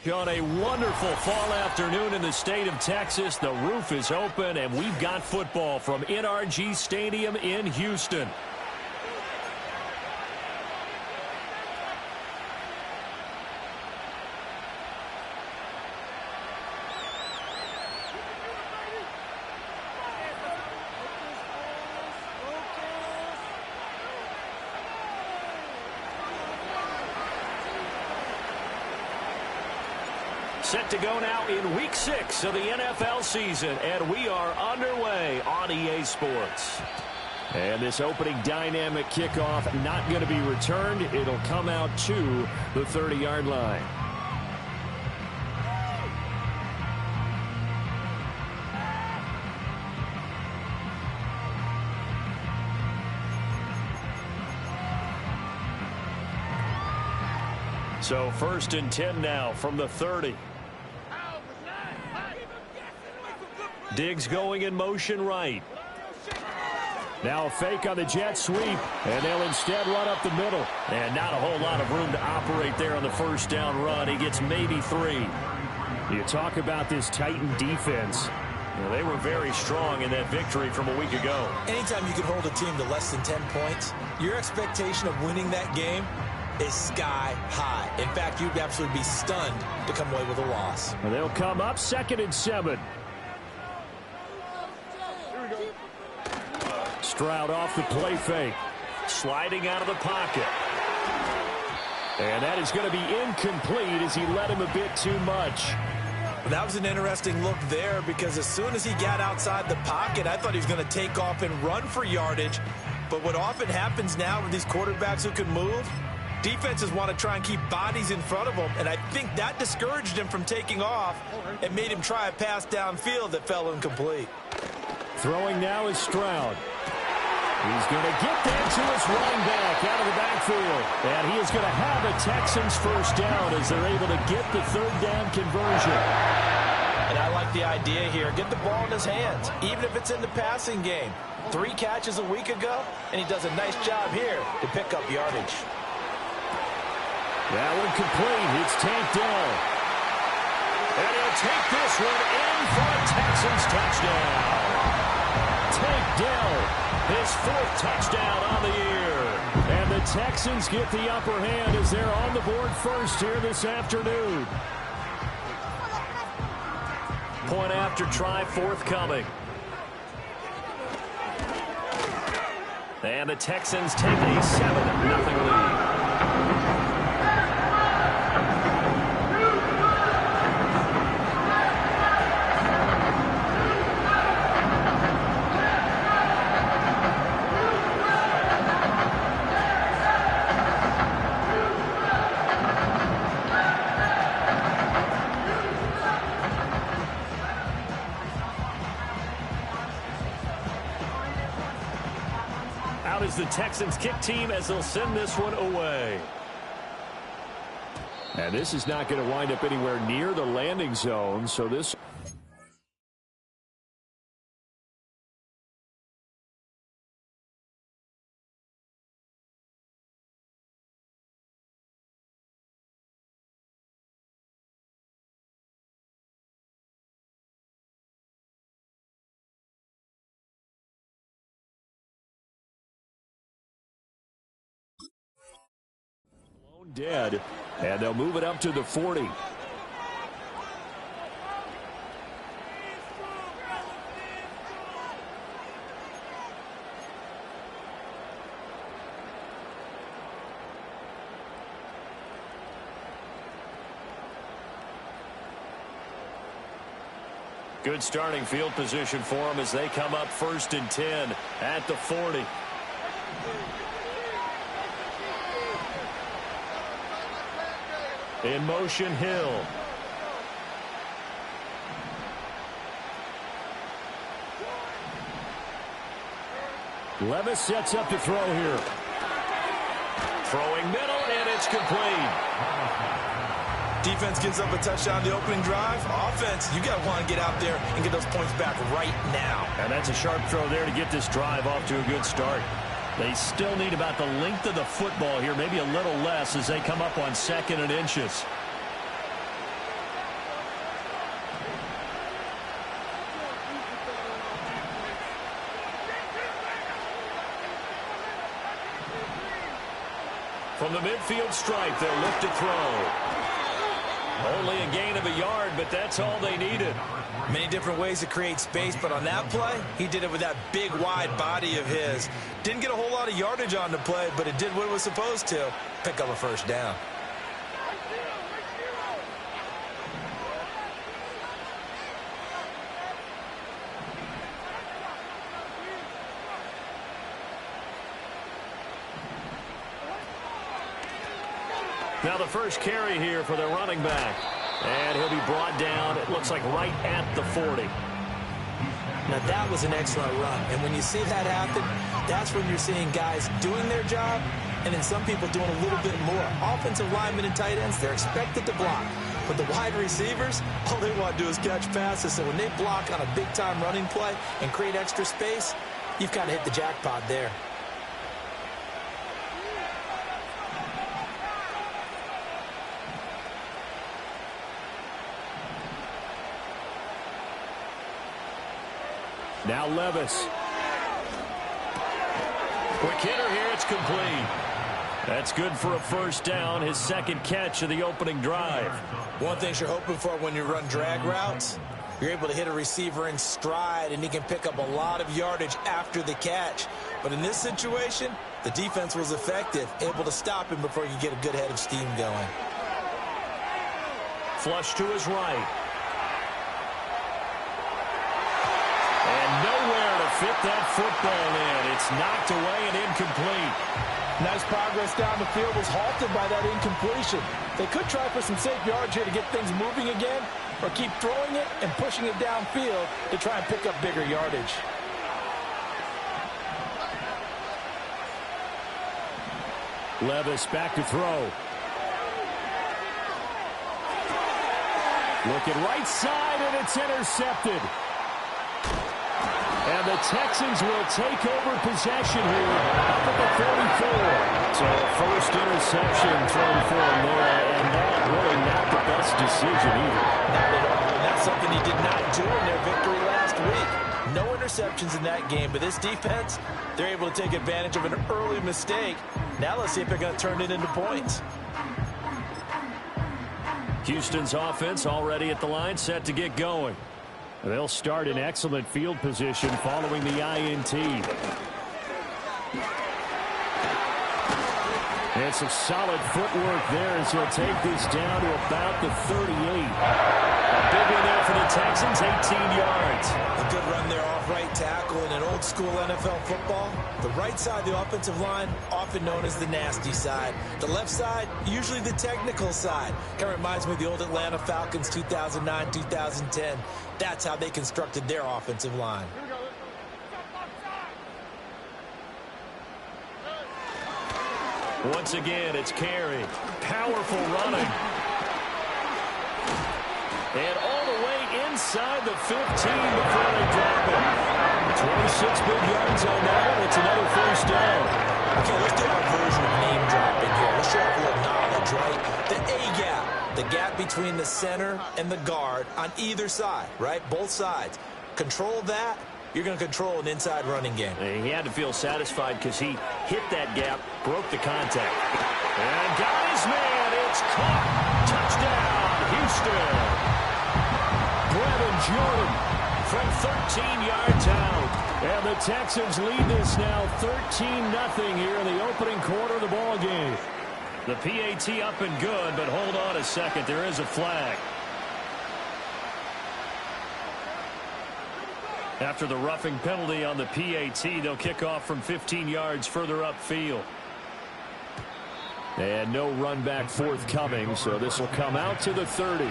On a wonderful fall afternoon in the state of Texas, the roof is open, and we've got football from NRG Stadium in Houston. Set to go now in Week 6 of the NFL season, and we are underway on EA Sports. And this opening dynamic kickoff not going to be returned. It'll come out to the 30-yard line. So 1st and 10 now from the 30. Diggs going in motion right. Now a fake on the jet sweep, and they'll instead run up the middle. And not a whole lot of room to operate there on the first down run. He gets maybe 3. You talk about this Titan defense. Well, they were very strong in that victory from a week ago. Anytime you can hold a team to less than 10 points, your expectation of winning that game is sky high. In fact, you'd absolutely be stunned to come away with a loss. And they'll come up 2nd and 7. Stroud off the play fake. Sliding out of the pocket. And that is going to be incomplete as he let him a bit too much. That was an interesting look there because as soon as he got outside the pocket, I thought he was going to take off and run for yardage. But what often happens now with these quarterbacks who can move, defenses want to try and keep bodies in front of them, and I think that discouraged him from taking off and made him try a pass downfield that fell incomplete. Throwing now is Stroud. He's going to get that to his running back out of the backfield. And he is going to have a Texans first down as they're able to get the 3rd down conversion. And I like the idea here. Get the ball in his hands, even if it's in the passing game. 3 catches a week ago, and he does a nice job here to pick up yardage. That one complete. It's Tank Dell. And he'll take this one in for a Texans touchdown. Tank Dell, his 4th touchdown on the year. And the Texans get the upper hand as they're on the board first here this afternoon. Point after try forthcoming. And the Texans take a 7-0 lead. Is the Texans kick team as they'll send this one away. And this is not going to wind up anywhere near the landing zone, so this dead, and they'll move it up to the 40. Good starting field position for them as they come up 1st and 10 at the 40. In motion, Hill. Levis sets up to throw here. Throwing middle, and it's complete. Defense gives up a touchdown the opening drive. Offense, you got to want to get out there and get those points back right now. And that's a sharp throw there to get this drive off to a good start. They still need about the length of the football here, maybe a little less as they come up on 2nd and inches. From the midfield stripe, they'll look to throw. Only a gain of a yard, but that's all they needed. Many different ways to create space, but on that play, he did it with that big, wide body of his. Didn't get a whole lot of yardage on the play, but it did what it was supposed to. Pick up a first down. Now the first carry here for their running back. And he'll be brought down, it looks like right at the 40. Now that was an excellent run. And when you see that happen, that's when you're seeing guys doing their job and then some people doing a little bit more. Offensive linemen and tight ends, they're expected to block. But the wide receivers, all they want to do is catch passes. So when they block on a big-time running play and create extra space, you've kind of hit the jackpot there. Now Levis. Quick hitter here, it's complete. That's good for a first down, his second catch of the opening drive. One thing you're hoping for when you run drag routes, you're able to hit a receiver in stride and he can pick up a lot of yardage after the catch. But in this situation, the defense was effective, able to stop him before you get a good head of steam going. Flush to his right. Nowhere to fit that football in. It's knocked away and incomplete. Nice progress down the field was halted by that incompletion. They could try for some safe yards here to get things moving again, or keep throwing it and pushing it downfield to try and pick up bigger yardage. Levis back to throw. Looking right side, and it's intercepted. And the Texans will take over possession here up at the 44. So first interception thrown for him there, and that really not the best decision either. Not at all, and that's something he did not do in their victory last week. No interceptions in that game, but this defense, they're able to take advantage of an early mistake. Now let's see if they're going to turn it into points. Houston's offense already at the line, set to get going. They'll start in excellent field position following the INT. And some solid footwork there as he'll take this down to about the 38. A big one there for the Texans, 18 yards. A good run there off right tackle in an old school NFL football. The right side of the offensive line, often known as the nasty side. The left side, usually the technical side. Kind of reminds me of the old Atlanta Falcons 2009, 2010. That's how they constructed their offensive line. Once again, it's Carey. Powerful running. And all the way inside the 15 before they drop it. 26 big yards on that. It's another first down. Okay, let's do our version of name dropping here. Let's show off a little knowledge, right? The A-gap. The gap between the center and the guard on either side, right? Both sides. Control that. You're going to control an inside running game. He had to feel satisfied because he hit that gap, broke the contact. And got his man. It's caught. Touchdown, Houston. Brevin Jordan from 13 yards out. And the Texans lead this now 13-0 here in the opening quarter of the ball game. The PAT up and good, but hold on a second. There is a flag. After the roughing penalty on the PAT, they'll kick off from 15 yards further upfield. And no run back forthcoming, so this will come out to the 30.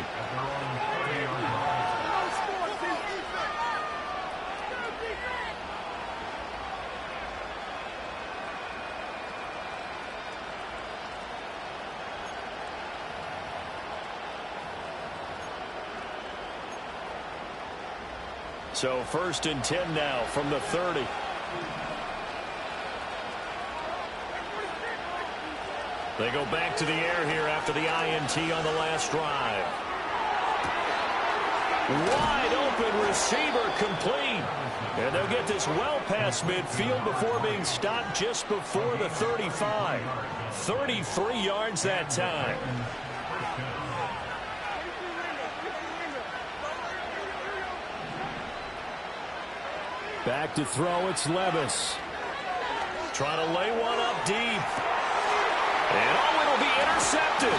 So 1st and 10 now from the 30. They go back to the air here after the INT on the last drive. Wide open receiver complete. And they'll get this well past midfield before being stopped just before the 35. 33 yards that time. Back to throw, it's Levis. Trying to lay one up deep. And it'll be intercepted.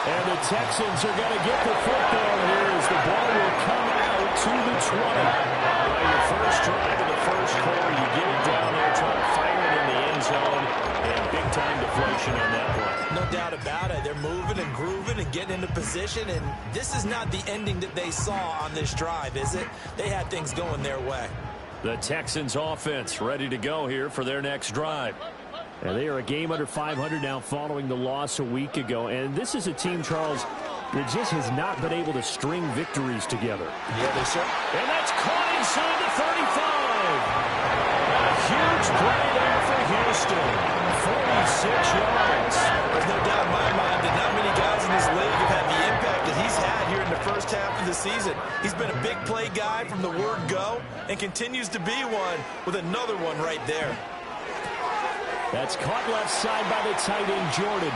And the Texans are going to get the football here as the ball will come out to the 20. Well, your first drive of the first quarter, you get it down there, trying to fire it in the end zone, and big-time deflation on that play. No doubt about it. They're moving and grooving and getting into position, and this is not the ending that they saw on this drive, is it? They had things going their way. The Texans offense ready to go here for their next drive. And they are a game under 500 now following the loss a week ago. And this is a team, Charles, that just has not been able to string victories together. Yeah, they sure. And that's caught inside the 35. A huge play there for Houston. 46 yards. There's no doubt in my mind that not many guys in this league have had the impact that he's had here in the first half of the season. He's been a big play guy from the word go and continues to be one with another one right there. That's caught left side by the tight end, Jordan.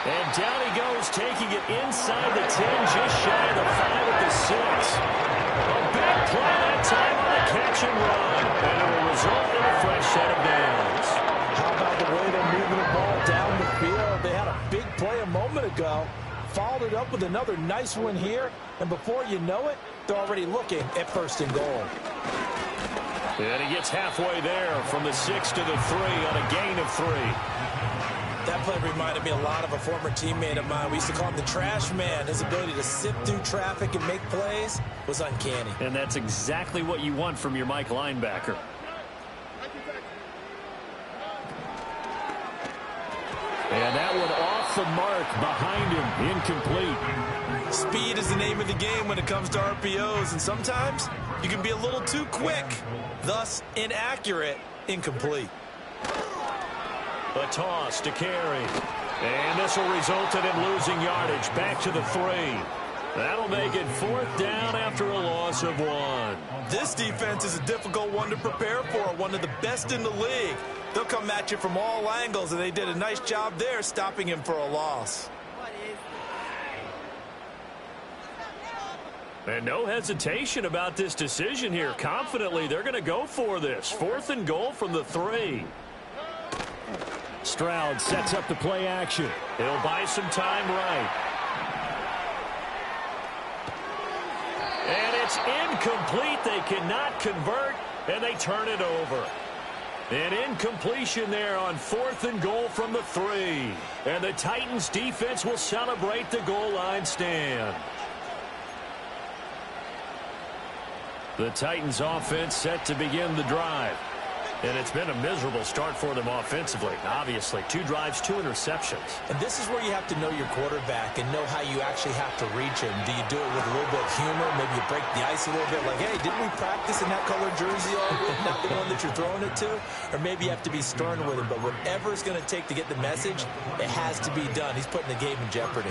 And down he goes, taking it inside the 10, just shy of the 5 at the 6. A big play that time on the catch and run. And it will result in a fresh set of downs. How about the way they're moving the ball down the field? They had a big play a moment ago. Followed it up with another nice one here. And before you know it, they're already looking at first and goal. And he gets halfway there from the 6 to the 3 on a gain of 3. That play reminded me a lot of a former teammate of mine. We used to call him the trash man. His ability to sift through traffic and make plays was uncanny. And that's exactly what you want from your Mike linebacker. And that one off the mark behind him, incomplete. Speed is the name of the game when it comes to RPOs, and sometimes you can be a little too quick, thus inaccurate, incomplete. A toss to carry. And this will result in him losing yardage back to the 3. That'll make it 4th down after a loss of 1. This defense is a difficult one to prepare for, one of the best in the league. They'll come at you from all angles, and they did a nice job there stopping him for a loss. And no hesitation about this decision here. Confidently, they're going to go for this. 4th and goal from the 3. Stroud sets up the play action. He'll buy some time right. And it's incomplete. They cannot convert, and they turn it over. An incompletion there on 4th and goal from the 3. And the Titans defense will celebrate the goal line stand. The Titans offense set to begin the drive. And it's been a miserable start for them offensively. Obviously, 2 drives, 2 interceptions. And this is where you have to know your quarterback and know how you actually have to reach him. Do you do it with a little bit of humor? Maybe you break the ice a little bit. Like, hey, didn't we practice in that color jersey all week? Not the one that you're throwing it to? Or maybe you have to be stern with him. But whatever it's going to take to get the message, it has to be done. He's putting the game in jeopardy.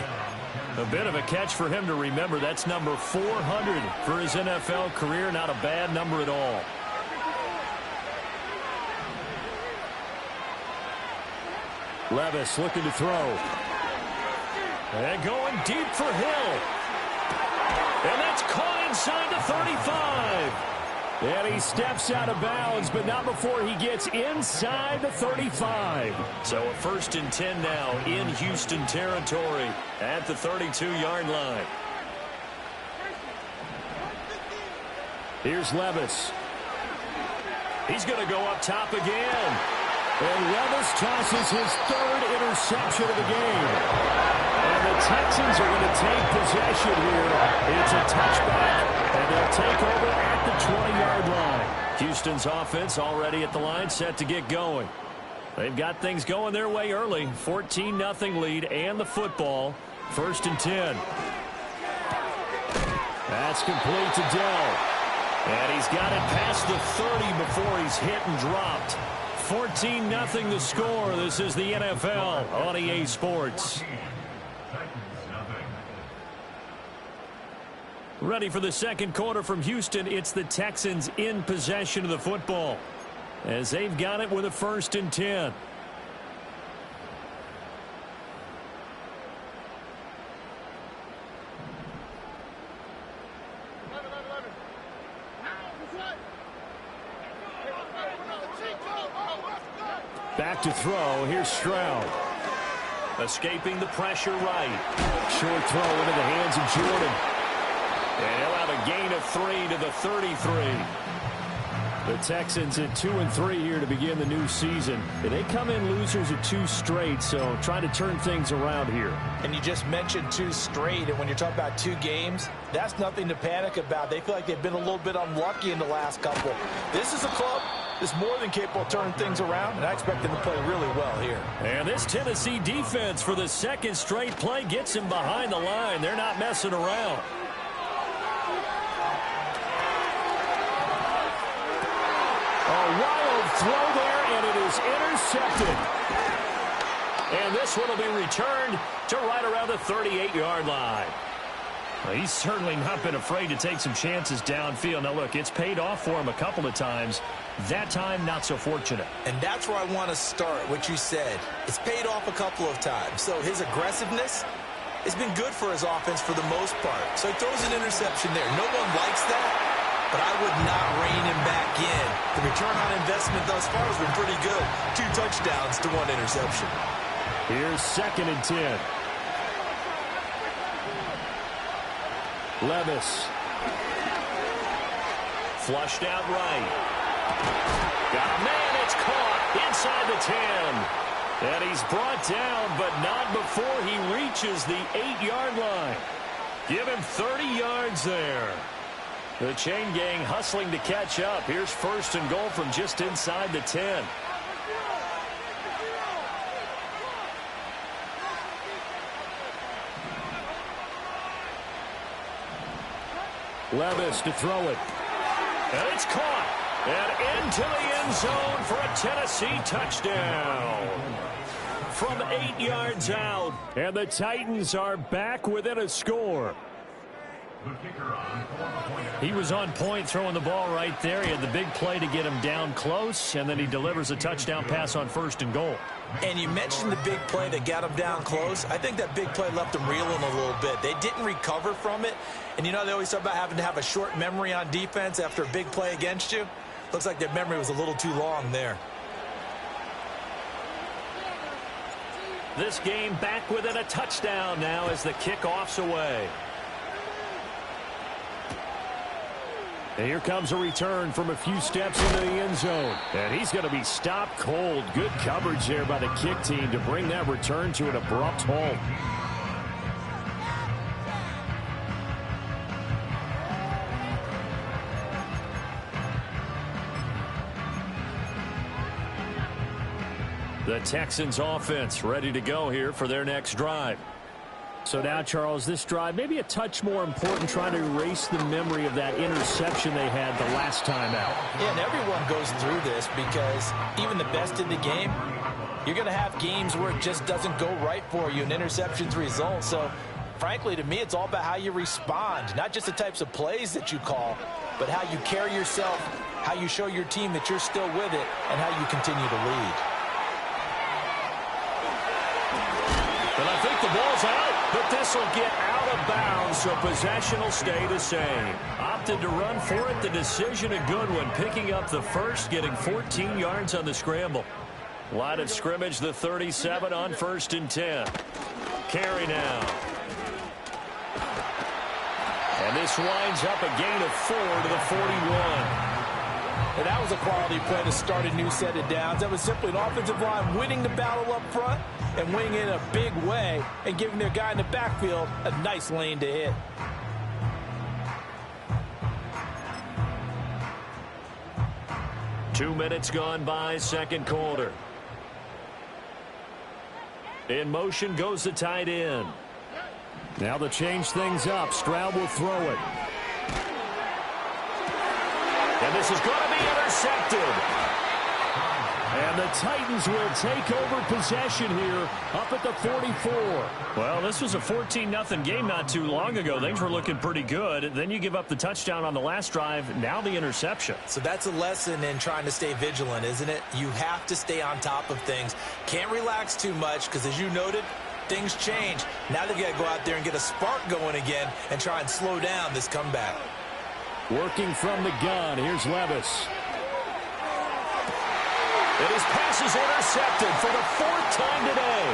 A bit of a catch for him to remember. That's number 400 for his NFL career. Not a bad number at all. Levis looking to throw. And going deep for Hill. And that's caught inside the 35. And he steps out of bounds, but not before he gets inside the 35. So a 1st and 10 now in Houston territory at the 32-yard line. Here's Levis. He's going to go up top again. And Levis tosses his 3rd interception of the game. And the Texans are going to take possession here. It's a touchback, and they'll take over at the 20-yard line. Houston's offense already at the line, set to get going. They've got things going their way early. 14-0 lead and the football. 1st and 10. That's complete to Dell. And he's got it past the 30 before he's hit and dropped. 14-0 the score. This is the NFL on EA Sports. Ready for the second quarter from Houston. It's the Texans in possession of the football as they've got it with a 1st and 10. Back to throw. Here's Stroud. Escaping the pressure right. Short throw into the hands of Jordan. And he'll have a gain of 3 to the 33. The Texans at 2-3 here to begin the new season. They come in losers at 2 straight, so trying to turn things around here. And you just mentioned 2 straight, and when you're talking about 2 games, that's nothing to panic about. They feel like they've been a little bit unlucky in the last couple. This is a club that's more than capable of turning things around, and I expect them to play really well here. And this Tennessee defense for the 2nd straight play gets him behind the line. They're not messing around. A wild throw there, and it is intercepted. And this one will be returned to right around the 38-yard line. Well, he's certainly not been afraid to take some chances downfield. Now, look, it's paid off for him a couple of times. That time, not so fortunate. And that's where I want to start, what you said. It's paid off a couple of times. So his aggressiveness has been good for his offense for the most part. So he throws an interception there. No one likes that, but I would not rein him back in. The return on investment thus far has been pretty good. 2 touchdowns to 1 interception. Here's 2nd and 10. Levis. Flushed out right. Got a man, it's caught inside the 10. And he's brought down, but not before he reaches the 8-yard line. Give him 30 yards there. The chain gang hustling to catch up. Here's 1st and goal from just inside the 10. Levis to throw it. And it's caught. And into the end zone for a Tennessee touchdown. From 8 yards out. And the Titans are back within a score. He was on point throwing the ball right there. He had the big play to get him down close, and then he delivers a touchdown pass on 1st and goal. And you mentioned the big play that got him down close. I think that big play left him reeling a little bit. They didn't recover from it. And you know they always talk about having to have a short memory on defense after a big play against you. Looks like their memory was a little too long there. This game back within a touchdown now as the kickoff's away. And here comes a return from a few steps into the end zone. And he's going to be stopped cold. Good coverage there by the kick team to bring that return to an abrupt halt. The Texans offense ready to go here for their next drive. So now, Charles, this drive maybe a touch more important, trying to erase the memory of that interception they had the last time out. Yeah, and everyone goes through this because even the best in the game, you're going to have games where it just doesn't go right for you and interceptions result. So, frankly, to me, it's all about how you respond, not just the types of plays that you call, but how you carry yourself, how you show your team that you're still with it, and how you continue to lead. And I think the ball's out, but this will get out of bounds, so possession will stay the same. Opted to run for it. The decision a good one, picking up the first, getting 14 yards on the scramble. Line of scrimmage, the 37 on 1st and 10. Carry now. And this winds up a gain of 4 to the 41. And that was a quality play to start a new set of downs. That was simply an offensive line winning the battle up front and winning in a big way and giving their guy in the backfield a nice lane to hit. Two minutes gone by, second quarter. In motion goes the tight end. Now to change things up, Stroud will throw it. And this is going to be intercepted. And the Titans will take over possession here up at the 44. Well, this was a 14-0 game not too long ago. Things were looking pretty good. Then you give up the touchdown on the last drive. Now the interception. So that's a lesson in trying to stay vigilant, isn't it? You have to stay on top of things. Can't relax too much because, as you noted, things change. Now they've got to go out there and get a spark going again and try and slow down this comeback. Working from the gun, here's Levis. And his pass is intercepted for the 4th time today.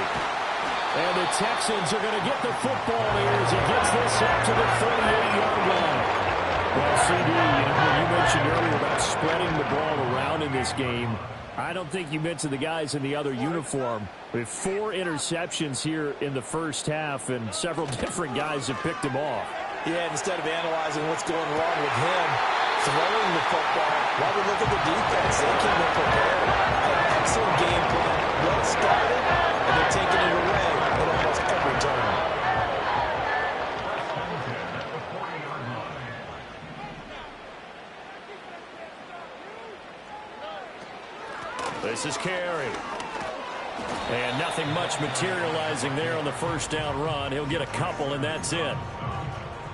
And the Texans are going to get the football here as he gets this up to the 38-yard line. Well, CD, you mentioned earlier about spreading the ball around in this game. I don't think you mentioned the guys in the other uniform. We have 4 interceptions here in the first half, and several different guys have picked him off. Yeah, instead of analyzing what's going wrong with him, throwing the football, while we look at the defense, they came in prepared. An excellent game plan, well started, and they're taking it away at almost every turn. This is Carey. And nothing much materializing there on the first down run. He'll get a couple, and that's it.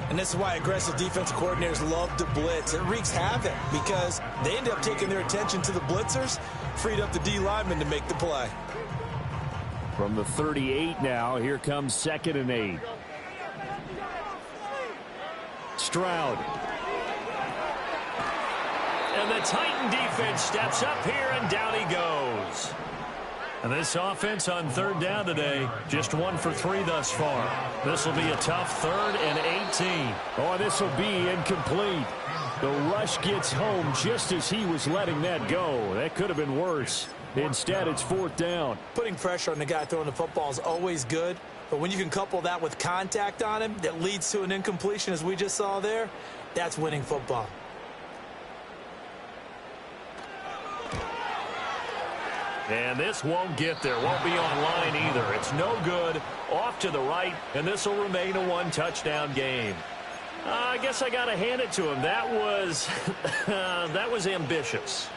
And this is why aggressive defensive coordinators love to blitz. It wreaks havoc because they end up taking their attention to the blitzers, freed up the D lineman to make the play. From the 38 now, here comes 2nd and 8. Stroud. And the Titan defense steps up here, and down he goes. And this offense on 3rd down today, just 1 for 3 thus far. This will be a tough 3rd and 18. Oh, this will be incomplete. The rush gets home just as he was letting that go. That could have been worse. Instead, it's 4th down. Putting pressure on the guy throwing the football is always good, but when you can couple that with contact on him that leads to an incompletion, as we just saw there, that's winning football. And this won't get there. Won't be online either. It's no good. Off to the right, and this will remain a 1-touchdown game. I guess I got to hand it to him. That was that was ambitious.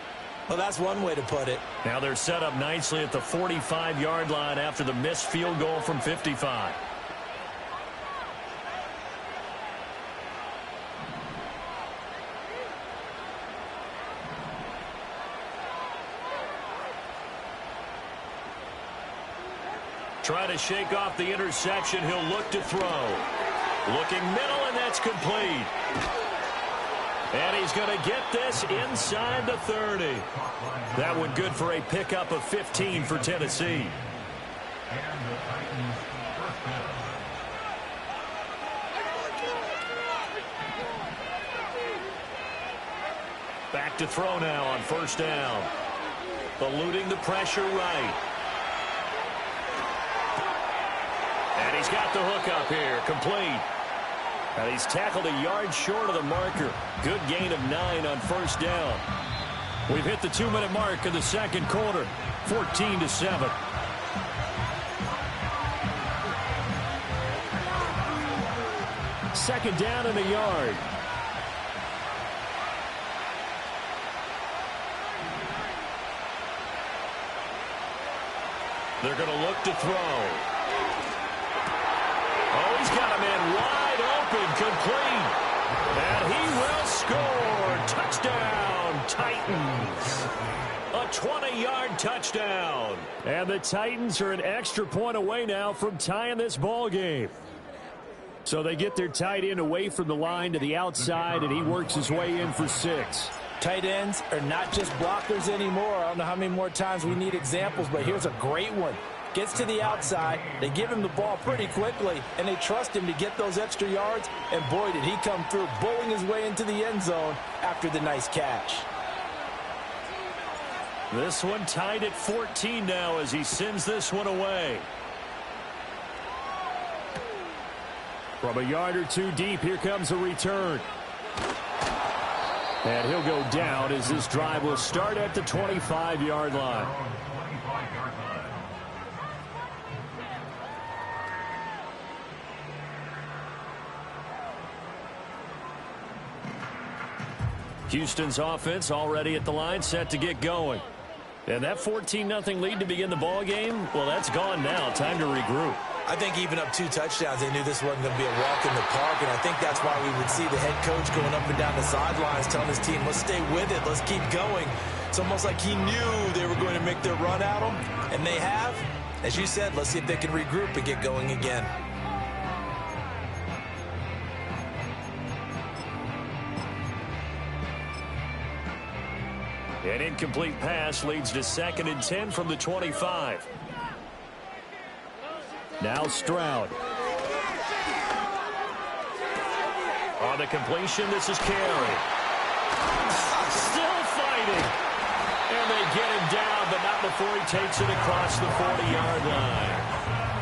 Well, that's one way to put it. Now they're set up nicely at the 45-yard line after the missed field goal from 55. Trying to shake off the interception. He'll look to throw. Looking middle, and that's complete. And he's going to get this inside the 30. That one good for a pickup of 15 for Tennessee. Back to throw now on 1st down. Eluding the pressure right. And he's got the hook up here, complete. And he's tackled a yard short of the marker. Good gain of 9 on 1st down. We've hit the 2-minute mark in the 2nd quarter, 14-7. Second down and a yard. They're going to look to throw. Oh, he's got a man wide open, complete. And he will score. Touchdown, Titans. A 20-yard touchdown. And the Titans are an extra point away now from tying this ball game. So they get their tight end away from the line to the outside, and he works his way in for 6. Tight ends are not just blockers anymore. I don't know how many more times we need examples, but here's a great one. Gets to the outside, they give him the ball pretty quickly, and they trust him to get those extra yards, and boy, did he come through, bowling his way into the end zone after the nice catch. This one tied at 14 now as he sends this one away. From a yard or 2 deep, here comes a return. And he'll go down as this drive will start at the 25-yard line. Houston's offense already at the line, set to get going. And that 14-0 lead to begin the ball game, well, that's gone now. Time to regroup. I think even up 2 touchdowns, they knew this wasn't going to be a walk in the park, and I think that's why we would see the head coach going up and down the sidelines telling his team, let's stay with it, let's keep going. It's almost like he knew they were going to make their run at him, and they have. As you said, let's see if they can regroup and get going again. An incomplete pass leads to 2nd and 10 from the 25. Now Stroud. On the completion, this is Carey. Still fighting. And they get him down, but not before he takes it across the 40-yard line.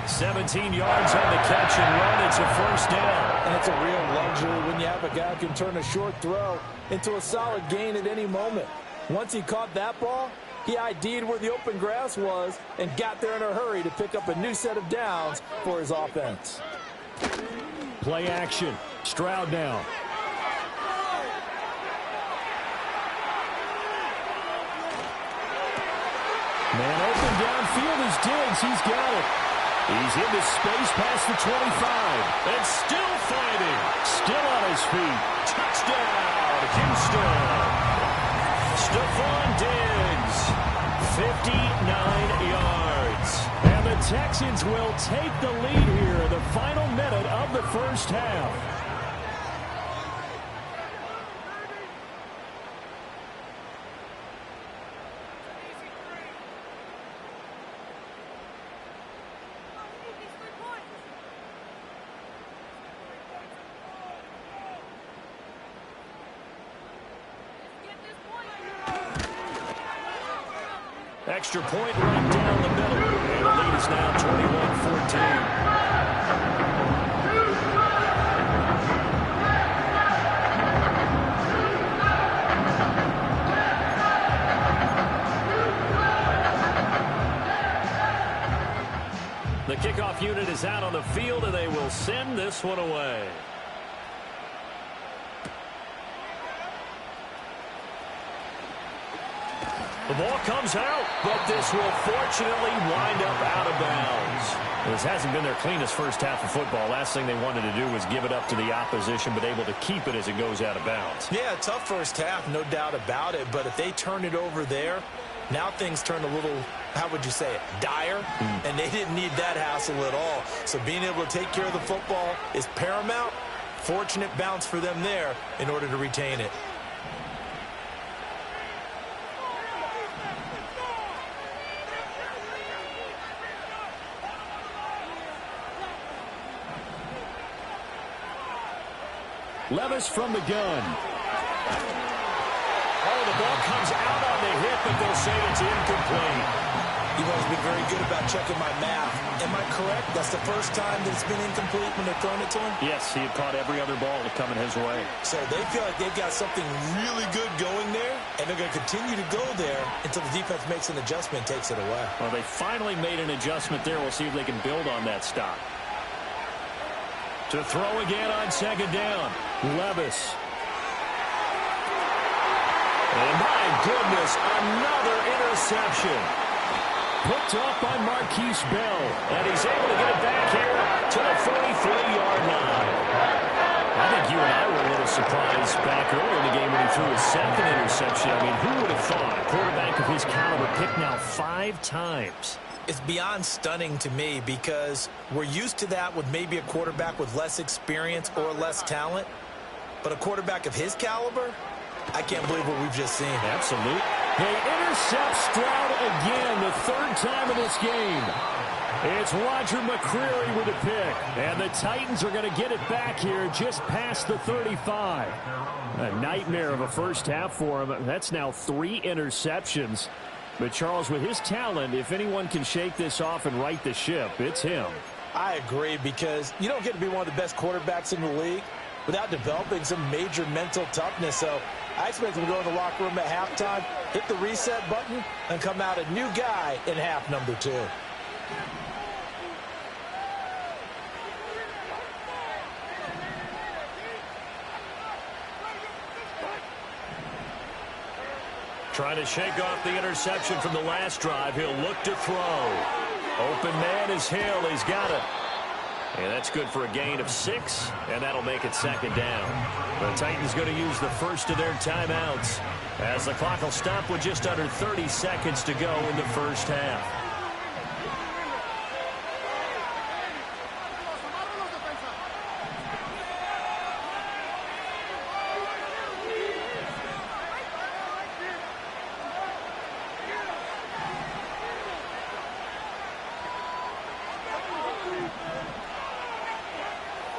17 yards on the catch and run. It's a first down. And it's a real luxury when you have a guy who can turn a short throw into a solid gain at any moment. Once he caught that ball, he ID'd where the open grass was and got there in a hurry to pick up a new set of downs for his offense. Play action. Stroud now. Man open downfield is Diggs. He's got it. He's into space past the 25. And still fighting. Still on his feet. Touchdown, Houston. Stephon Diggs, 59 yards. And the Texans will take the lead here in the final minute of the first half. Extra point right down the middle. And the lead is now 21-14. The kickoff unit is out on the field, and they will send this one away. The ball comes out, but this will fortunately wind up out of bounds. This hasn't been their cleanest first half of football. Last thing they wanted to do was give it up to the opposition, but able to keep it as it goes out of bounds. Yeah, tough first half, no doubt about it. But if they turn it over there, now things turn a little, how would you say it, dire? And they didn't need that hassle at all. So being able to take care of the football is paramount. Fortunate bounce for them there in order to retain it. Levis from the gun. Oh, the ball comes out on the hit, but they'll say it's incomplete. You've always been very good about checking my math. Am I correct? That's the first time that it's been incomplete when they're throwing it to him? Yes, he had caught every other ball coming his way. So they feel like they've got something really good going there, and they're going to continue to go there until the defense makes an adjustment and takes it away. Well, they finally made an adjustment there. We'll see if they can build on that stop. To throw again on second down, Levis. And my goodness, another interception. Picked up by Marquise Bell. And he's able to get it back here to the 43-yard line. I think you and I were a little surprised back earlier in the game when he threw his second interception. I mean, who would have thought a quarterback of his caliber picked now 5 times? It's beyond stunning to me because we're used to that with maybe a quarterback with less experience or less talent. But a quarterback of his caliber, I can't believe what we've just seen. Absolutely. They intercept Stroud again, the 3rd time in this game. It's Roger McCreary with a pick. And the Titans are going to get it back here just past the 35. A nightmare of a first half for him. That's now 3 interceptions. But, Charles, with his talent, if anyone can shake this off and right the ship, it's him. I agree, because you don't get to be one of the best quarterbacks in the league without developing some major mental toughness. So I expect him to go in the locker room at halftime, hit the reset button, and come out a new guy in half number 2. Trying to shake off the interception from the last drive. He'll look to throw. Open man is Hill. He's got it. And that's good for a gain of 6, and that'll make it second down. The Titans going to use the first of their timeouts as the clock will stop with just under 30 seconds to go in the first half.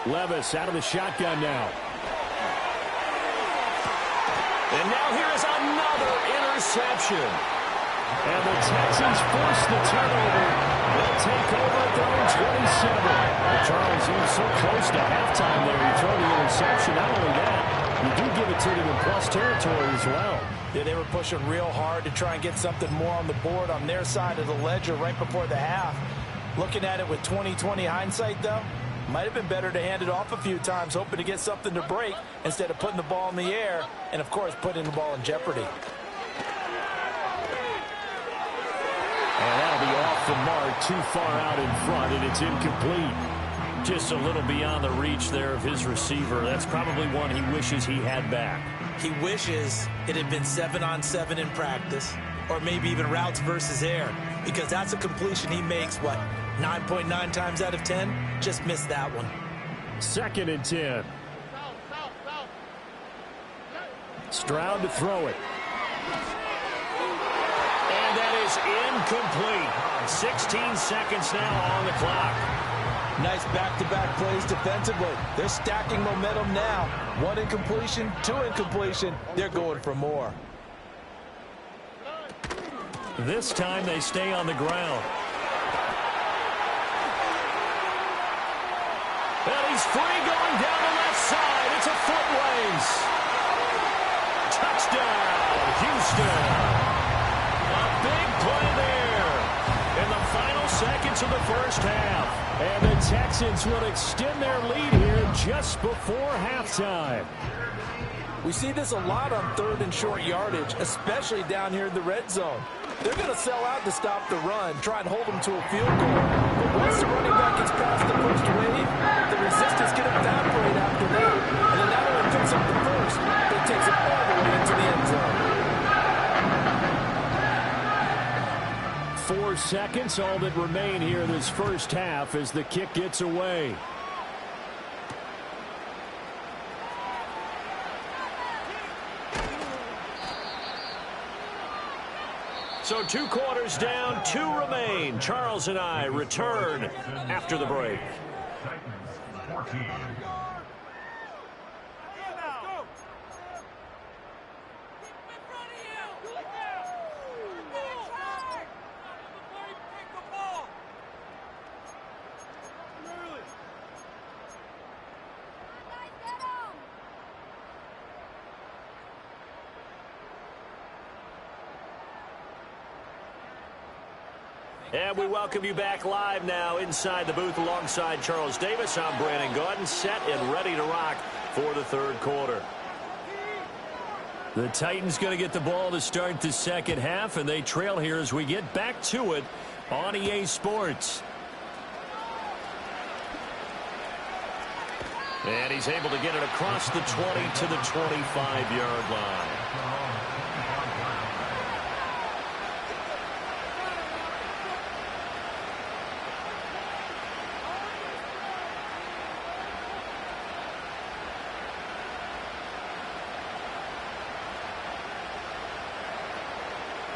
Levis out of the shotgun now. And now here is another interception. And the Texans force the turnover. They'll take over at their own 27. Well, Charles, he was so close to halftime there. You throw the interception. Not only that, you do give it to them in plus territory as well. Yeah, they were pushing real hard to try and get something more on the board on their side of the ledger right before the half. Looking at it with 20/20 hindsight, though, might have been better to hand it off a few times, hoping to get something to break instead of putting the ball in the air and, of course, putting the ball in jeopardy. And that'll be off the mark, too far out in front, and it's incomplete. Just a little beyond the reach there of his receiver. That's probably one he wishes he had back. He wishes it had been 7-on-7 in practice, or maybe even routes versus air, because that's a completion he makes, 9.9 times out of 10? Just missed that one. 2nd and 10. Stroud to throw it. And that is incomplete. 16 seconds now on the clock. Nice back-to-back plays defensively. They're stacking momentum now. 1 incompletion, 2 incompletion. They're going for more. This time they stay on the ground. And he's free going down the left side. It's a foot race. Touchdown, Houston. A big play there in the final seconds of the first half. And the Texans will extend their lead here just before halftime. We see this a lot on 3rd and short yardage, especially down here in the red zone. They're going to sell out to stop the run, try and hold them to a field goal. But once the running back gets past the first wave, the resistance can evaporate after that. And it not only picks up the first, but it takes it all the way into the end zone. 4 seconds, all that remain here in this first half as the kick gets away. So 2 quarters down, 2 remain. Charles and I return after the break. And we welcome you back live now inside the booth alongside Charles Davis. I'm Brandon Gaudin, set and ready to rock for the 3rd quarter. The Titans going to get the ball to start the second half, and they trail here as we get back to it on EA Sports. And he's able to get it across the 20 to the 25-yard line.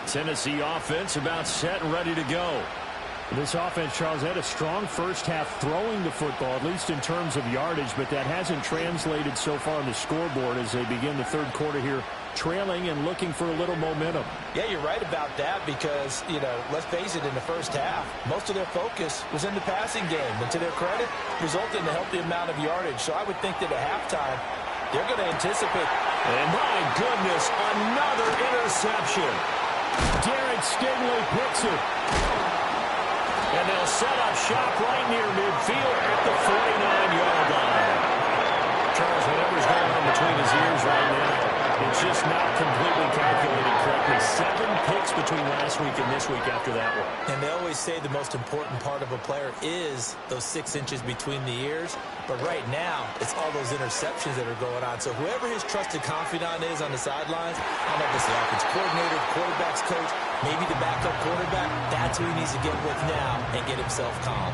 Tennessee offense about set and ready to go. This offense, Charles, had a strong first half throwing the football, at least in terms of yardage, but that hasn't translated so far on the scoreboard as they begin the 3rd quarter here, trailing and looking for a little momentum. Yeah, you're right about that because, let's face it, in the first half, most of their focus was in the passing game. And to their credit, resulted in a healthy amount of yardage. So I would think that at halftime, they're going to anticipate. And my goodness, another interception. Derek Stingley picks it. And they'll set up shop right near midfield at the 49-yard line. Charles, whatever's going on between his ears right now, It's just not completely calculated correctly. 7 picks between last week and this week after that one. And they always say the most important part of a player is those 6 inches between the ears. But right now, it's all those interceptions that are going on. So whoever his trusted confidant is on the sidelines, I don't know if it's the offense coordinator, the quarterback's coach, maybe the backup quarterback, that's who he needs to get with now and get himself calm.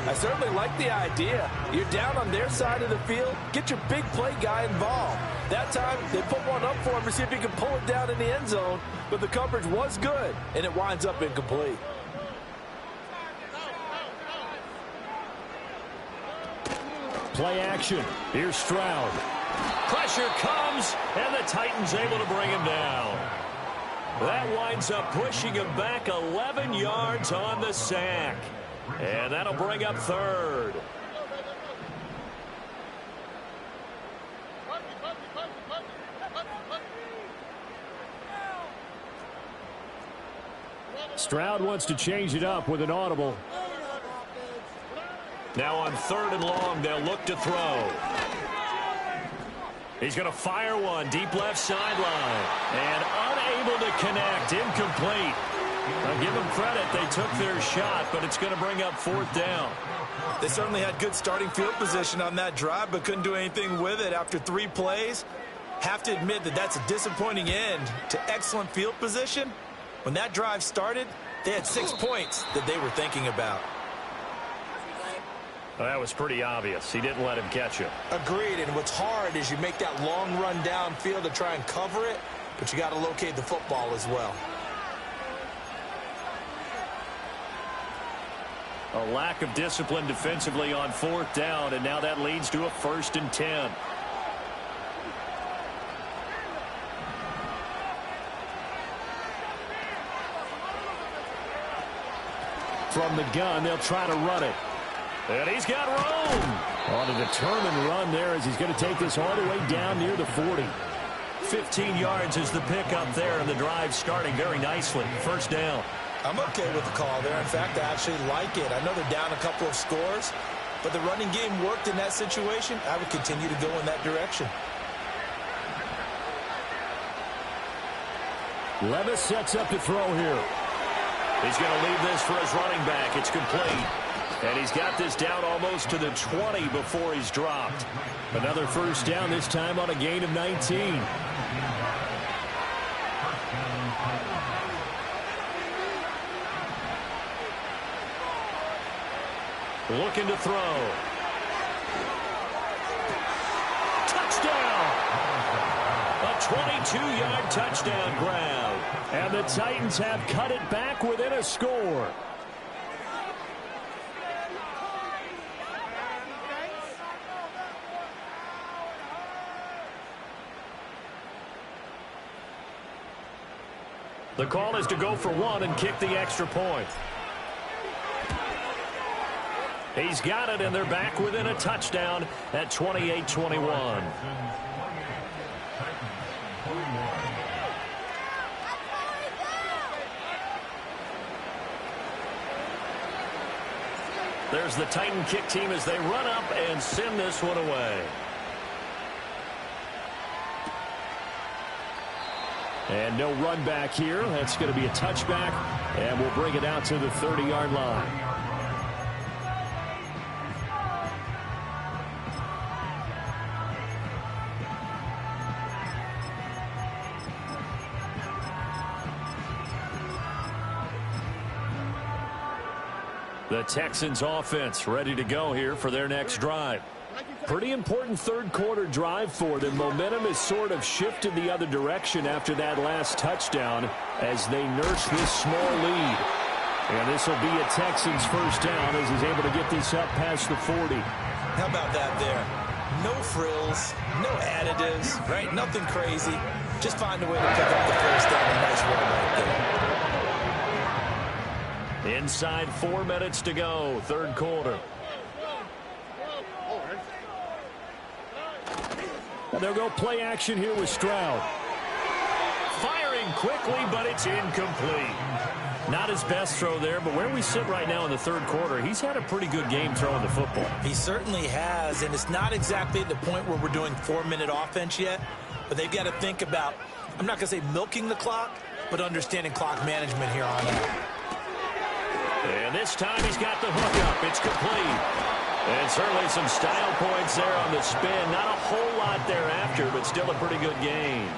I certainly like the idea. You're down on their side of the field. Get your big play guy involved. That time, they put one up for him to see if he can pull it down in the end zone. But the coverage was good, and it winds up incomplete. Play action. Here's Stroud. Pressure comes, and the Titans able to bring him down. That winds up pushing him back 11 yards on the sack. And that'll bring up 3rd. Stroud wants to change it up with an audible. Now on 3rd and long, they'll look to throw. He's going to fire one deep left sideline. And unable to connect. Incomplete. I'll give them credit. They took their shot, but it's going to bring up 4th down. They certainly had good starting field position on that drive, but couldn't do anything with it after 3 plays. Have to admit that that's a disappointing end to excellent field position. When that drive started, they had 6 points that they were thinking about. Well, that was pretty obvious. He didn't let him catch it. Agreed, and what's hard is you make that long run downfield to try and cover it, but you got to locate the football as well. A lack of discipline defensively on 4th down, and now that leads to a 1st and 10. From the gun, they'll try to run it. And he's got room. On a determined run there as he's going to take this all the way down near the 40. 15 yards is the pickup there, and the drive starting very nicely. 1st down. I'm okay with the call there. In fact, I actually like it. I know they're down a couple of scores, but the running game worked in that situation. I would continue to go in that direction. Levis sets up to throw here. He's going to leave this for his running back. It's complete. And he's got this down almost to the 20 before he's dropped. Another 1st down, this time on a gain of 19. Looking to throw. Touchdown! A 22-yard touchdown grab. And the Titans have cut it back within a score. The call is to go for 1 and kick the extra point. He's got it, and they're back within a touchdown at 28-21. There's the Titan kick team as they run up and send this one away. And no run back here. That's going to be a touchback, and we'll bring it out to the 30-yard line. The Texans offense ready to go here for their next drive. Pretty important 3rd quarter drive for them. Momentum has sort of shifted the other direction after that last touchdown as they nurse this small lead. And this will be a Texans 1st down as he's able to get this up past the 40. How about that there? No frills, no additives, right? Nothing crazy. Just find a way to pick up the 1st down. A nice run right there. Inside 4 minutes to go, 3rd quarter. And they'll go play action here with Stroud. Firing quickly, but it's incomplete. Not his best throw there, but where we sit right now in the third quarter, he's had a pretty good game throwing the football. He certainly has, and it's not exactly at the point where we're doing 4-minute offense yet, but they've got to think about, I'm not going to say milking the clock, but understanding clock management here on out. And this time he's got the hook up. It's complete. And certainly some style points there on the spin. Not a whole lot thereafter, but still a pretty good gain.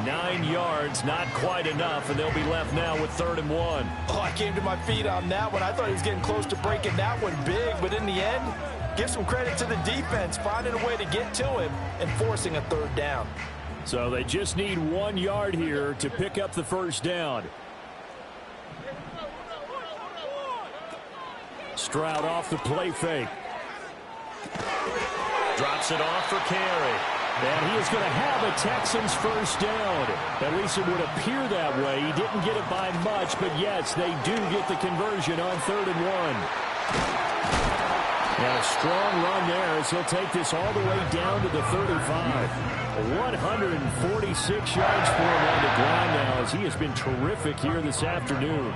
9 yards, not quite enough, and they'll be left now with 3rd and 1. Oh, I came to my feet on that one. I thought he was getting close to breaking that one big, but in the end, give some credit to the defense, finding a way to get to him and forcing a 3rd down. So they just need 1 yard here to pick up the first down. Stroud off the play fake. Drops it off for carry. And he is going to have a Texans first down. At least it would appear that way. He didn't get it by much, but yes, they do get the conversion on 3rd and 1. And a strong run there as he'll take this all the way down to the 35. 146 yards for him on the ground now as he has been terrific here this afternoon.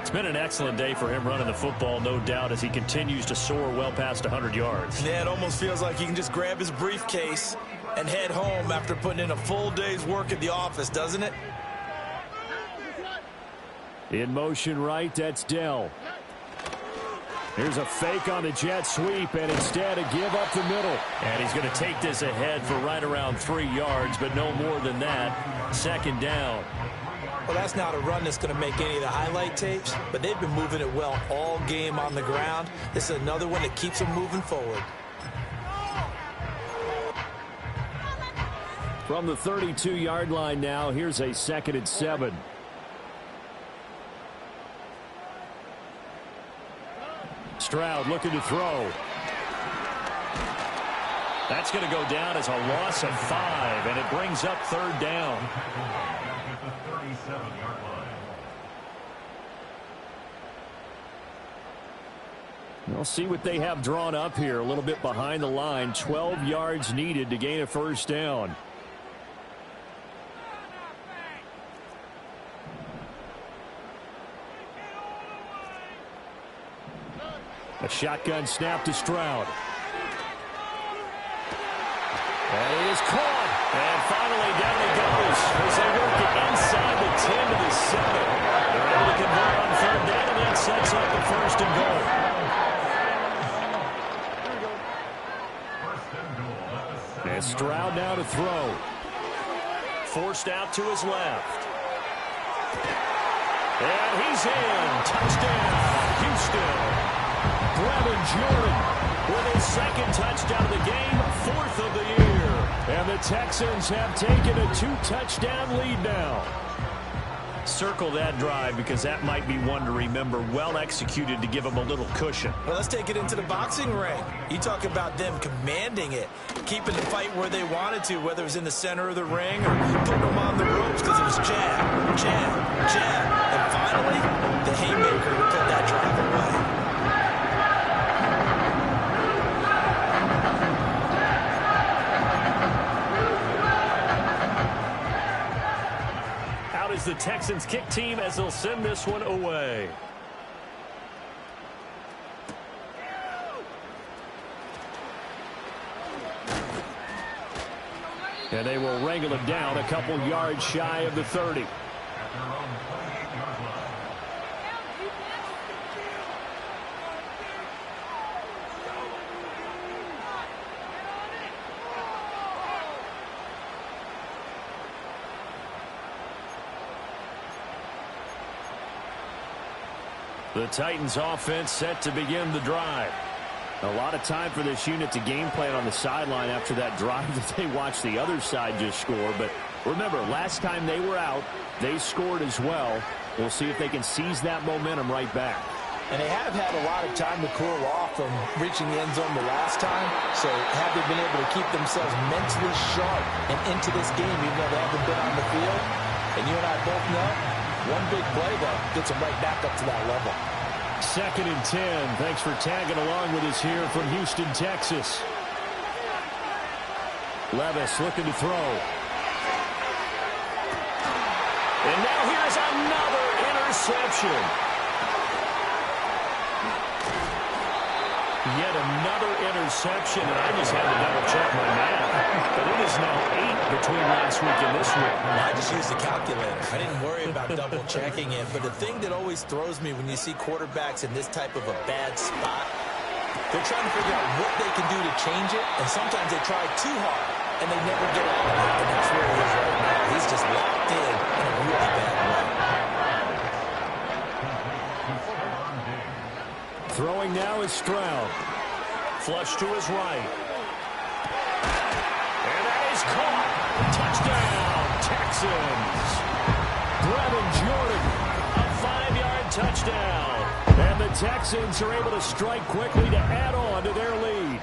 It's been an excellent day for him running the football, no doubt, as he continues to soar well past 100 yards. Yeah, it almost feels like he can just grab his briefcase and head home after putting in a full day's work at the office, doesn't it? In motion right, that's Dell. Here's a fake on the jet sweep, and instead a give up the middle. And he's going to take this ahead for right around 3 yards, but no more than that. 2nd down. Well, that's not a run that's going to make any of the highlight tapes, but they've been moving it well all game on the ground. This is another one that keeps them moving forward. From the 32-yard line now, here's a 2nd and 7. Stroud looking to throw. That's going to go down as a loss of 5, and it brings up 3rd down. We'll see what they have drawn up here. A little bit behind the line. 12 yards needed to gain a first down. A shotgun snap to Stroud. And it is caught. And finally down he goes as they work it inside the 10 to the 7. They're able to convert on 3rd down, and that sets up the 1st and goal. And Stroud now to throw. Forced out to his left. And he's in. Touchdown, Houston. Brevin Jordan with his 2nd touchdown of the game, 4th of the year. And the Texans have taken a 2-touchdown lead now. Circle that drive because that might be one to remember. Well executed to give them a little cushion. Well, let's take it into the boxing ring. You talk about them commanding it, keeping the fight where they wanted to, whether it was in the center of the ring or putting them on the ropes because it was jab, jab, jab. And finally, the haymaker to put that drive away. The Texans kick team as they'll send this one away. And they will wrangle him down a couple yards shy of the 30. The Titans offense set to begin the drive. A lot of time for this unit to game plan on the sideline after that drive that they watched the other side just score. But remember, last time they were out, they scored as well. We'll see if they can seize that momentum right back. And they have had a lot of time to cool off from reaching the end zone the last time. So have they been able to keep themselves mentally sharp and into this game even though they haven't been on the field? And you and I both know, one big play, though, gets them right back up to that level. 2nd and 10. Thanks for tagging along with us here from Houston, Texas. Levis looking to throw. And now here's another interception. interception. Yet another interception, and I just had to double-check my math. But it is now 8 between last week and this week. Well, I just used the calculator. I didn't worry about double-checking it. But the thing that always throws me when you see quarterbacks in this type of a bad spot, they're trying to figure out what they can do to change it, and sometimes they try too hard, and they never get out of it. And that's where he is right now. He's just locked in a really bad way. Throwing now is Stroud. Flush to his right. And that is caught. Touchdown, Texans. Brevin Jordan, a 5-yard touchdown. And the Texans are able to strike quickly to add on to their lead.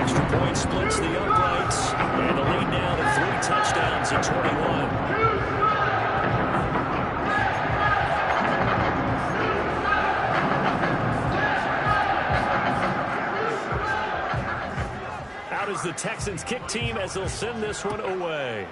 Extra point splits the uprights. And the lead now to 3 touchdowns at 21. Is the Texans kick team as they'll send this one away.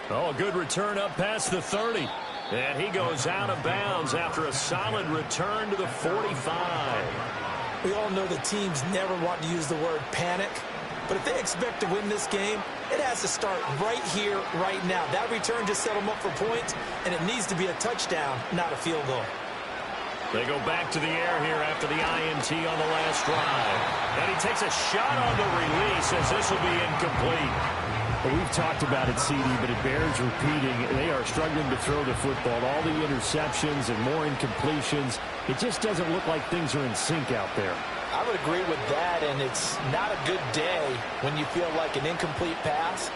Oh, a good return up past the 30. And he goes out of bounds after a solid return to the 45. We all know the teams never want to use the word panic. But if they expect to win this game, it has to start right here, right now. That return just set them up for points, and it needs to be a touchdown, not a field goal. They go back to the air here after the INT on the last drive. And he takes a shot on the release as this will be incomplete. Well, we've talked about it, CD, but it bears repeating. They are struggling to throw the football. All the interceptions and more incompletions. It just doesn't look like things are in sync out there. I would agree with that, and it's not a good day when you feel like an incomplete pass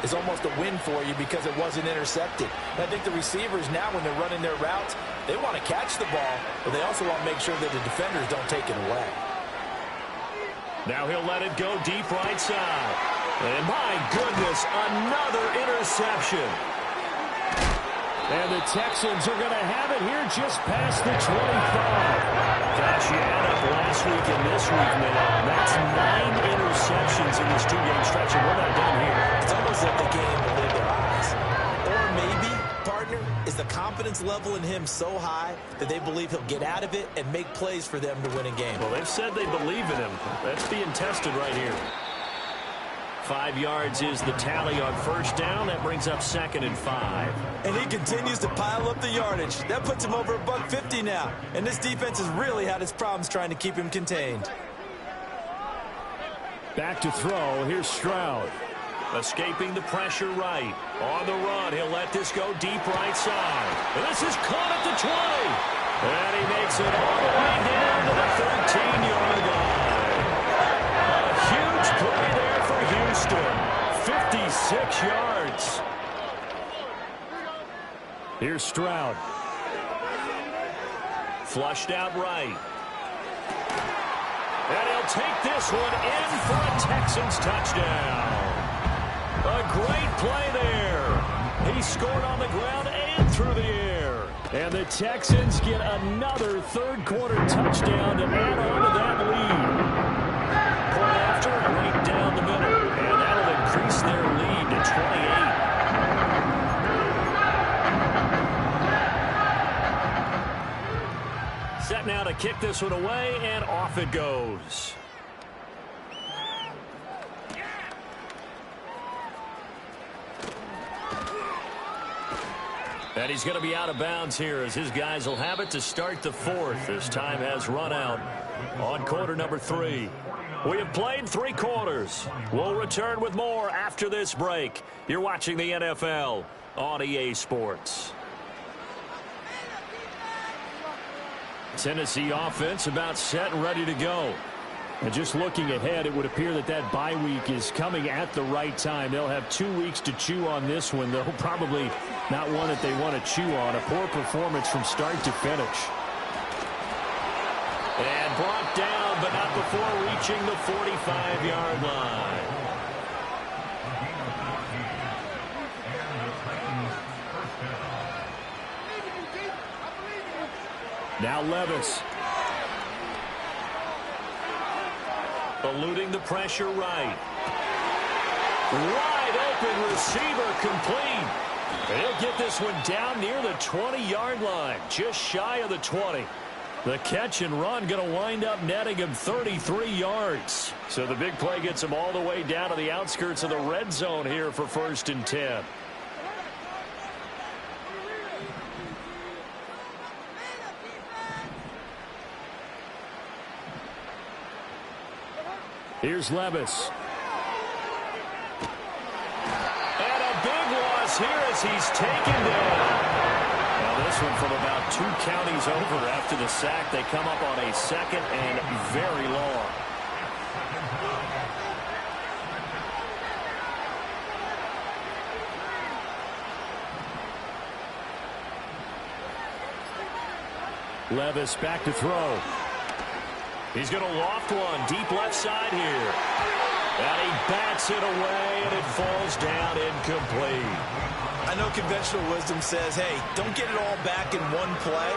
is almost a win for you because it wasn't intercepted. And I think the receivers now, when they're running their routes, they want to catch the ball, but they also want to make sure that the defenders don't take it away. Now he'll let it go deep right side. And my goodness, another interception. And the Texans are going to have it here just past the 25. Gosh, you add up last week and this week now. That's 9 interceptions in this 2-game stretch, and we're not done here. It's almost like the game believed their eyes. Or maybe, partner, is the confidence level in him so high that they believe he'll get out of it and make plays for them to win a game. Well, they've said they believe in him. That's being tested right here. 5 yards is the tally on first down. That brings up 2nd and 5. And he continues to pile up the yardage. That puts him over $150 now. And this defense has really had its problems trying to keep him contained. Back to throw. Here's Stroud. Escaping the pressure right. On the run, he'll let this go deep right side. And this is caught at the 20. And he makes it all the way down to the 13-yard line. A huge play there for Houston. 56 yards. Here's Stroud. Flushed out right. And he'll take this one in for a Texans touchdown. A great play there. He scored on the ground and through the air. And the Texans get another third-quarter touchdown to add on to that lead. Point after, right down the middle. And that'll increase their lead to 28. Set now to kick this one away, and off it goes. And he's going to be out of bounds here as his guys will have it to start the 4th as time has run out on quarter number 3. We have played 3 quarters. We'll return with more after this break. You're watching the NFL on EA Sports. Tennessee offense about set and ready to go. And just looking ahead, it would appear that that bye week is coming at the right time. They'll have 2 weeks to chew on this one, though probably not one that they want to chew on. A poor performance from start to finish. And brought down, but not before reaching the 45-yard line. Now Levis. Eluding the pressure right. Wide open receiver complete. He'll get this one down near the 20-yard line, just shy of the 20. The catch and run going to wind up netting him 33 yards. So the big play gets him all the way down to the outskirts of the red zone here for 1st and 10. Here's Levis. And a big loss here as he's taken down. Now this one from about 2 counties over after the sack. They come up on a 2nd and very long. Levis back to throw. He's going to loft one deep left side here. And he bats it away, and it falls down incomplete. I know conventional wisdom says, hey, don't get it all back in one play.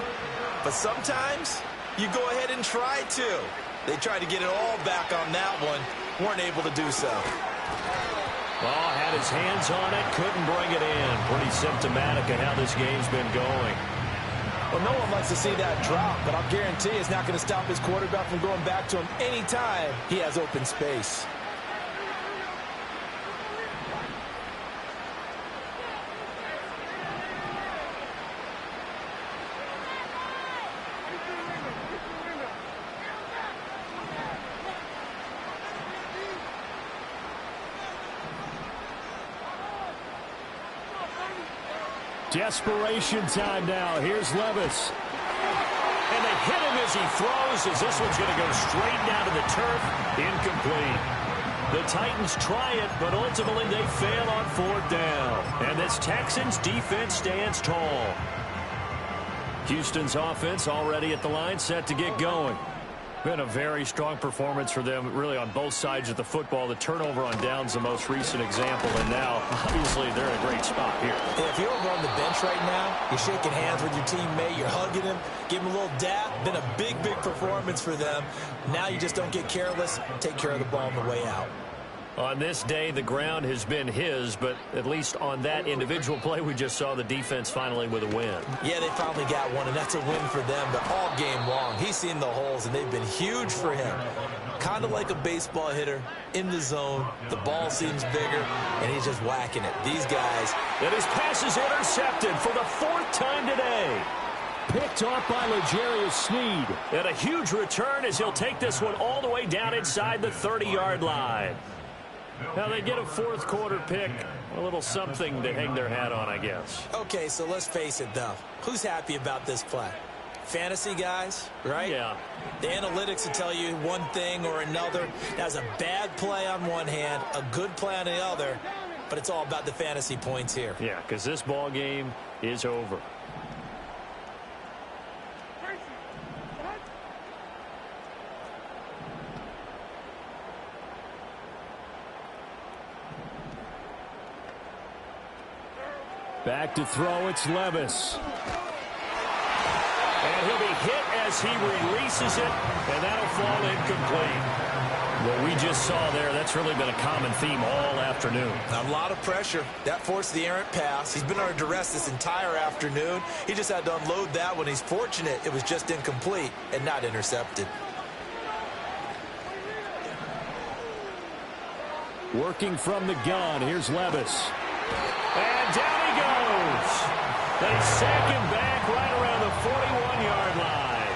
But sometimes you go ahead and try to. They tried to get it all back on that one. Weren't able to do so. Oh, had his hands on it, couldn't bring it in. Pretty symptomatic of how this game's been going. Well, no one likes to see that drop, but I'll guarantee it's not going to stop his quarterback from going back to him anytime he has open space. Desperation time now. Here's Levis. And they hit him as he throws, as this one's going to go straight down to the turf. Incomplete. The Titans try it, but ultimately they fail on 4th down. And this Texans defense stands tall. Houston's offense already at the line, set to get going. Been a very strong performance for them, really, on both sides of the football. The turnover on downs, the most recent example, and now, obviously, they're in a great spot here. Yeah, if you're over on the bench right now, you're shaking hands with your teammate, you're hugging him, give him a little dap. Been a big, big performance for them. Now you just don't get careless, take care of the ball on the way out. On this day, the ground has been his, but at least on that individual play, we just saw the defense finally with a win. Yeah, they finally got one, and that's a win for them, but all game long, he's seen the holes, and they've been huge for him. Kind of like a baseball hitter in the zone. The ball seems bigger, and he's just whacking it. These guys. And his pass is intercepted for the 4th time today. Picked off by L'Jarius Sneed. And a huge return as he'll take this one all the way down inside the 30-yard line. Now they get a 4th quarter pick, a little something to hang their hat on, I guess. Okay, so let's face it, though. Who's happy about this play? Fantasy guys, right? Yeah. The analytics will tell you one thing or another. That's a bad play on one hand, a good play on the other, but it's all about the fantasy points here. Yeah, because this ball game is over. Back to throw, it's Levis. And he'll be hit as he releases it, and that'll fall incomplete. What we just saw there, that's really been a common theme all afternoon. A lot of pressure. That forced the errant pass. He's been under duress this entire afternoon. He just had to unload that one. He's fortunate it was just incomplete and not intercepted. Working from the gun, here's Levis. And down he goes. They sack him back right around the 41-yard line.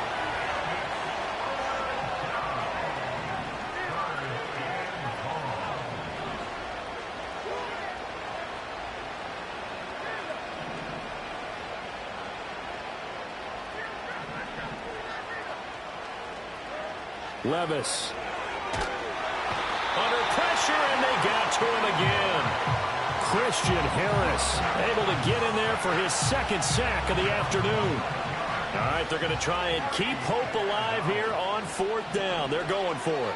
Levis. Under pressure, and they got to him again. Christian Harris able to get in there for his 2nd sack of the afternoon. All right, they're going to try and keep hope alive here on 4th down. They're going for it.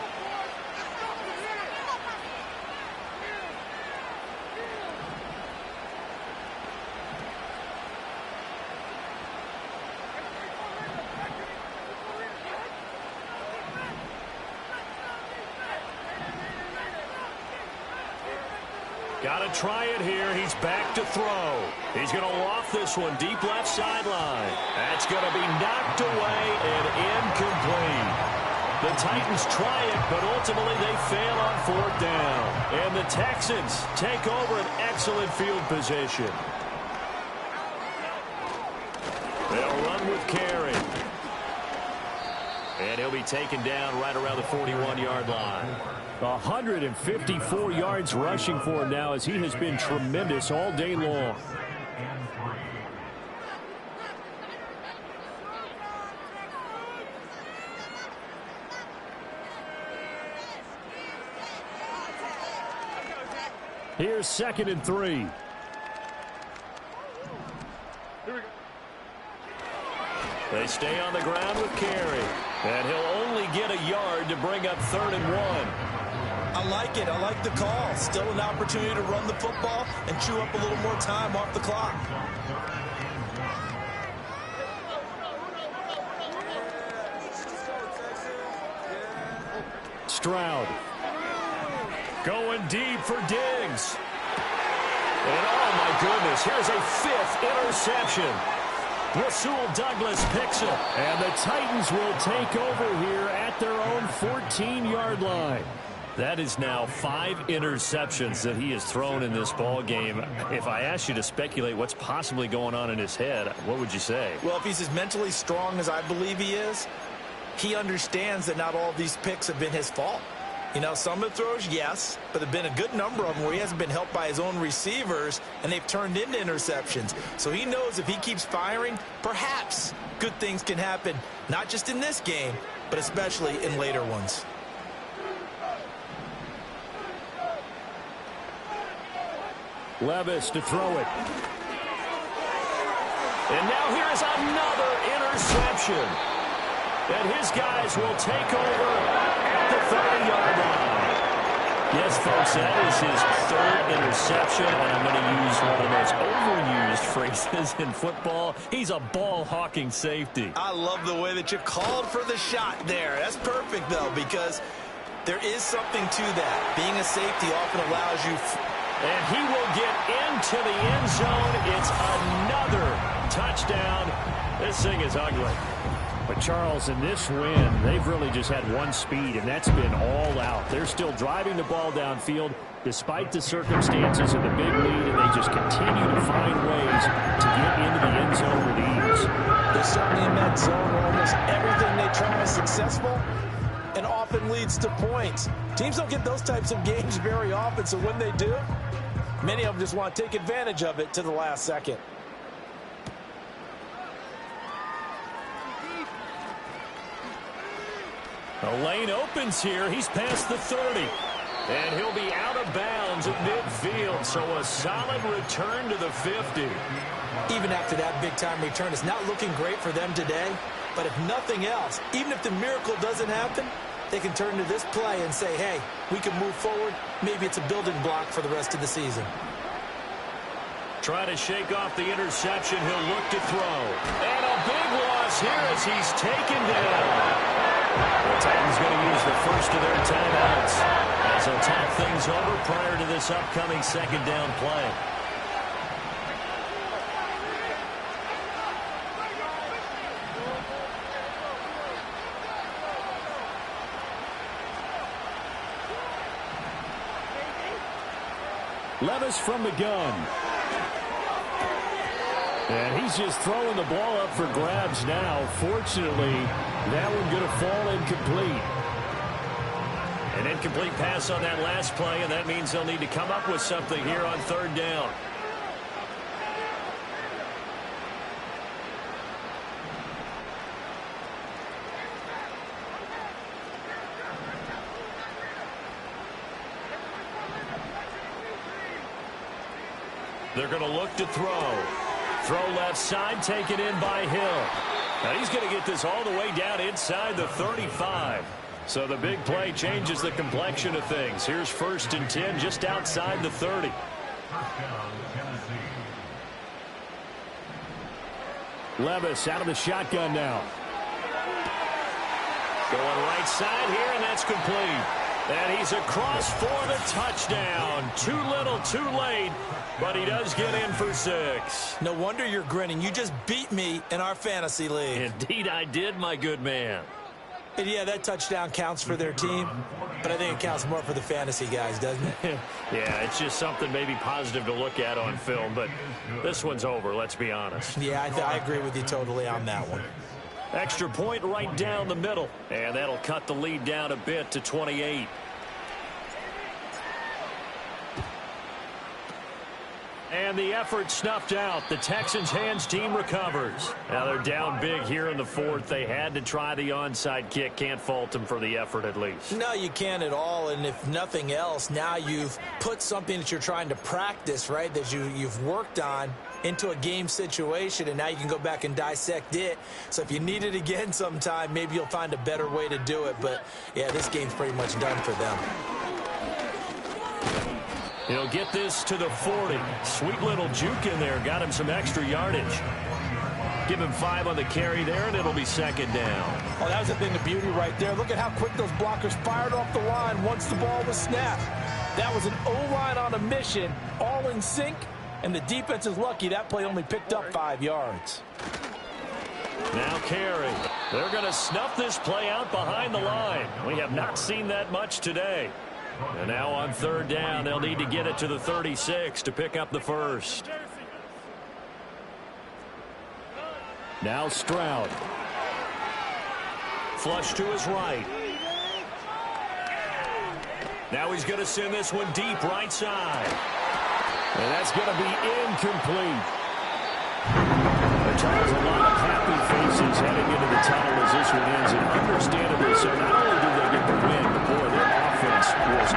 Got to try it here. He's back to throw. He's going to loft this one deep left sideline. That's going to be knocked away and incomplete. The Titans try it, but ultimately they fail on fourth down. And the Texans take over an excellent field position. They'll run with Carey. And he'll be taken down right around the 41-yard line. 154 yards rushing for him now as he has been tremendous all day long. Here's 2nd and 3. Here we go. They stay on the ground with Carey. And he'll only get a yard to bring up 3rd and 1. I like it. I like the call. Still an opportunity to run the football and chew up a little more time off the clock. Stroud. Going deep for Diggs. And oh my goodness, here's a 5th interception. Rasul Douglas picks it. And the Titans will take over here at their own 14-yard line. That is now 5 interceptions that he has thrown in this ball game. If I asked you to speculate what's possibly going on in his head, what would you say? Well, if he's as mentally strong as I believe he is, he understands that not all of these picks have been his fault. You know, some of the throws, yes, but there have been a good number of them where he hasn't been helped by his own receivers, and they've turned into interceptions. So he knows if he keeps firing, perhaps good things can happen, not just in this game, but especially in later ones. Levis to throw it. And now here's another interception. And his guys will take over at the 30-yard line. Yes, folks, that is his 3rd interception, and I'm going to use one of the most overused phrases in football. He's a ball-hawking safety. I love the way that you called for the shot there. That's perfect, though, because there is something to that. Being a safety often allows you... And he will get into the end zone. It's another touchdown. This thing is ugly. But, Charles, in this win, they've really just had one speed, and that's been all out. They're still driving the ball downfield despite the circumstances of the big lead, and they just continue to find ways to get into the end zone with ease. They're certainly in that zone where almost everything they try is successful and often leads to points. Teams don't get those types of games very often, so when they do, many of them just want to take advantage of it to the last second. The lane opens here. He's past the 30. And he'll be out of bounds at midfield, so a solid return to the 50. Even after that big-time return, it's not looking great for them today. But if nothing else, even if the miracle doesn't happen, they can turn to this play and say, hey, we can move forward. Maybe it's a building block for the rest of the season. Try to shake off the interception. He'll look to throw. And a big loss here as he's taken down. The Titans going to use the first of their timeouts as they'll talk things over prior to this upcoming 2nd down play. Levis from the gun. And he's just throwing the ball up for grabs now. Fortunately, that one going to fall incomplete. An incomplete pass on that last play, and that means they'll need to come up with something here on 3rd down. They're going to look to throw. Throw left side, taken in by Hill. Now he's going to get this all the way down inside the 35. So the big play changes the complexion of things. Here's 1st and 10 just outside the 30. Levis out of the shotgun now. Going right side here, and that's complete. And he's across for the touchdown. Too little, too late, but he does get in for 6. No wonder you're grinning. You just beat me in our fantasy league. Indeed I did, my good man. And yeah, that touchdown counts for their team, but I think it counts more for the fantasy guys, doesn't it? Yeah, it's just something maybe positive to look at on film, but this one's over, let's be honest. Yeah, I agree with you totally on that one. Extra point right down the middle, and that'll cut the lead down a bit to 28. And the effort snuffed out. The Texans' hands team recovers. Now they're down big here in the 4th. They had to try the onside kick. Can't fault them for the effort at least. No, you can't at all. And if nothing else, now you've put something that you're trying to practice, right, that you've worked on into a game situation, and now you can go back and dissect it. So if you need it again sometime, maybe you'll find a better way to do it. But, yeah, this game's pretty much done for them. He'll get this to the 40. Sweet little juke in there. Got him some extra yardage. Give him 5 on the carry there, and it'll be 2nd down. Oh, that was a thing of beauty right there. Look at how quick those blockers fired off the line once the ball was snapped. That was an O-line on a mission, all in sync, and the defense is lucky that play only picked up 5 yards. Now carry. They're going to snuff this play out behind the line. We have not seen that much today. And now on 3rd down, they'll need to get it to the 36 to pick up the 1st. Now Stroud. Flush to his right. Now he's going to send this one deep right side. And that's going to be incomplete. Charles, a lot of happy faces heading into the tunnel as this one ends. And understandably so, not only did they get the win, but boy, their offense was